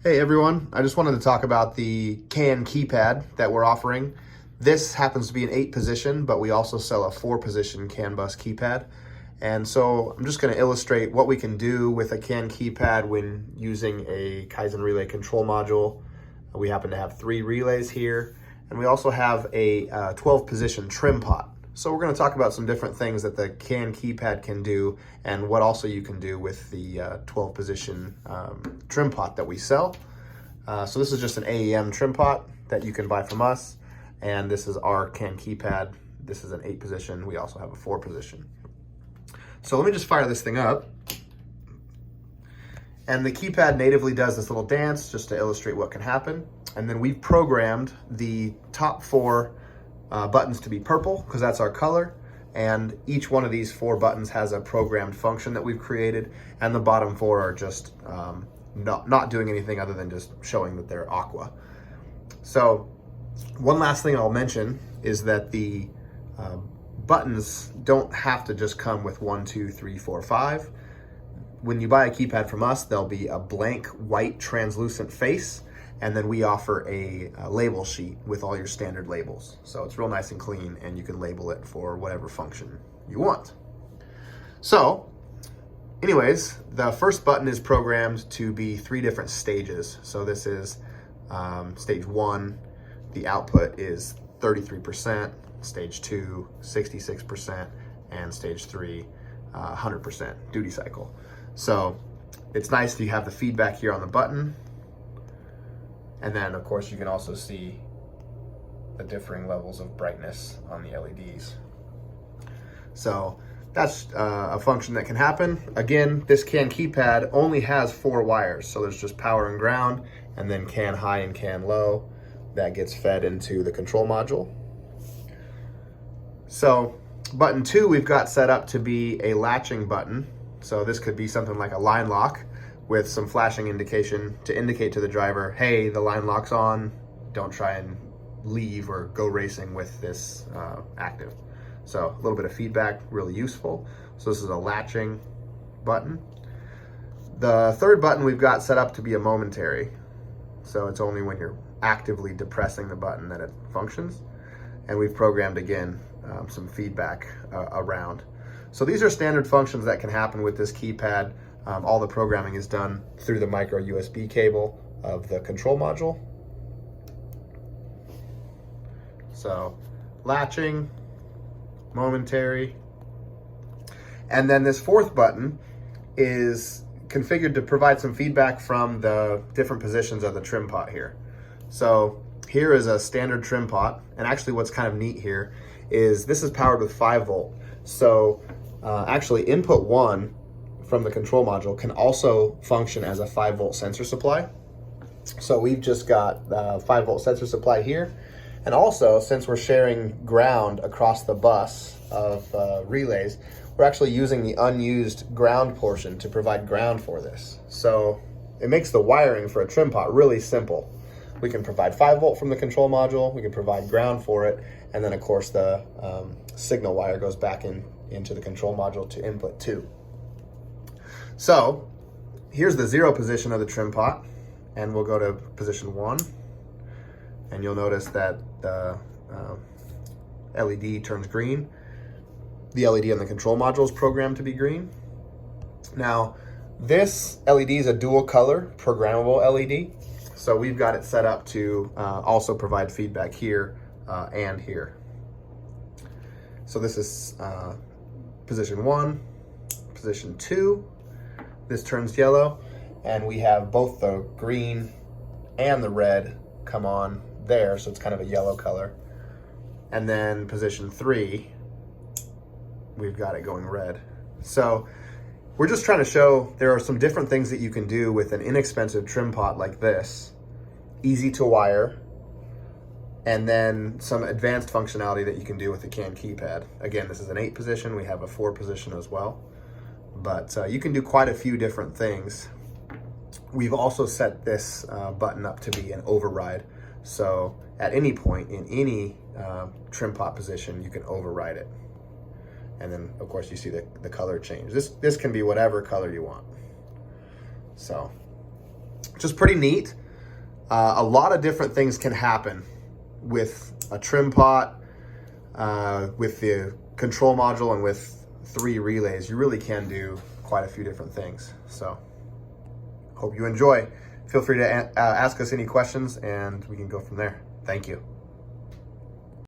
Hey everyone, I just wanted to talk about the CAN keypad that we're offering. This happens to be an 8 position, but we also sell a 4 position CANbus keypad. And so I'm just going to illustrate what we can do with a CAN keypad when using a Kaizen Relay Control Module. We happen to have 3 relays here, and we also have a 12 position trim pot. So we're going to talk about some different things that the CAN keypad can do and what also you can do with the 12 position trim pot that we sell. So this is just an AEM trim pot that you can buy from us, and this is our CAN keypad. This is an 8 position. We also have a 4 position. So let me just fire this thing up. And the keypad natively does this little dance just to illustrate what can happen. And then we've programmed the top 4 buttons to be purple because that's our color, and each one of these 4 buttons has a programmed function that we've created, and the bottom 4 are just not doing anything other than just showing that they're aqua. So one last thing I'll mention is that the buttons don't have to just come with 1, 2, 3, 4, 5. When you buy a keypad from us, there'll be a blank white translucent face, and then we offer a label sheet with all your standard labels. So it's real nice and clean, and you can label it for whatever function you want. So anyways, the first button is programmed to be 3 different stages. So this is stage 1, the output is 33%, stage 2, 66%, and stage 3, 100% duty cycle. So it's nice to have the feedback here on the button. And then, of course, you can also see the differing levels of brightness on the LEDs. So that's a function that can happen. Again, this CAN keypad only has 4 wires. So there's just power and ground, and then CAN high and CAN low. That gets fed into the control module. So button 2 we've got set up to be a latching button. So this could be something like a line lock with some flashing indication to indicate to the driver, hey, the line lock's on, don't try and leave or go racing with this active. So a little bit of feedback, really useful. So this is a latching button. The third button we've got set up to be a momentary. So it's only when you're actively depressing the button that it functions. And we've programmed, again, some feedback around. So these are standard functions that can happen with this keypad. All the programming is done through the micro USB cable of the control module. So latching, momentary, and then this 4th button is configured to provide some feedback from the different positions of the trim pot here. So here is a standard trim pot, and actually what's kind of neat here is this is powered with 5 volt. So actually input 1 from the control module can also function as a 5 volt sensor supply. So we've just got the 5 volt sensor supply here. And also, since we're sharing ground across the bus of relays, we're actually using the unused ground portion to provide ground for this. So it makes the wiring for a trim pot really simple. We can provide 5 volt from the control module, we can provide ground for it, and then of course the signal wire goes back into the control module to input 2. So here's the 0 position of the trim pot, and we'll go to position 1, and you'll notice that the LED turns green. The LED on the control module is programmed to be green. Now, this LED is a dual color programmable LED, so we've got it set up to also provide feedback here and here. So this is position 1, position 2. This turns yellow, and we have both the green and the red come on there, so it's kind of a yellow color. And then position 3, we've got it going red. So we're just trying to show there are some different things that you can do with an inexpensive trim pot like this, easy to wire, and then some advanced functionality that you can do with the CAN keypad. Again, this is an 8 position, we have a 4 position as well. But you can do quite a few different things. We've also set this button up to be an override. So at any point in any trim pot position, you can override it. And then of course you see the color change. This can be whatever color you want. So which is pretty neat. A lot of different things can happen with a trim pot, with the control module, and with 3 relays. You really can do quite a few different things. So hope you enjoy. Feel free to ask us any questions and we can go from there. Thank you.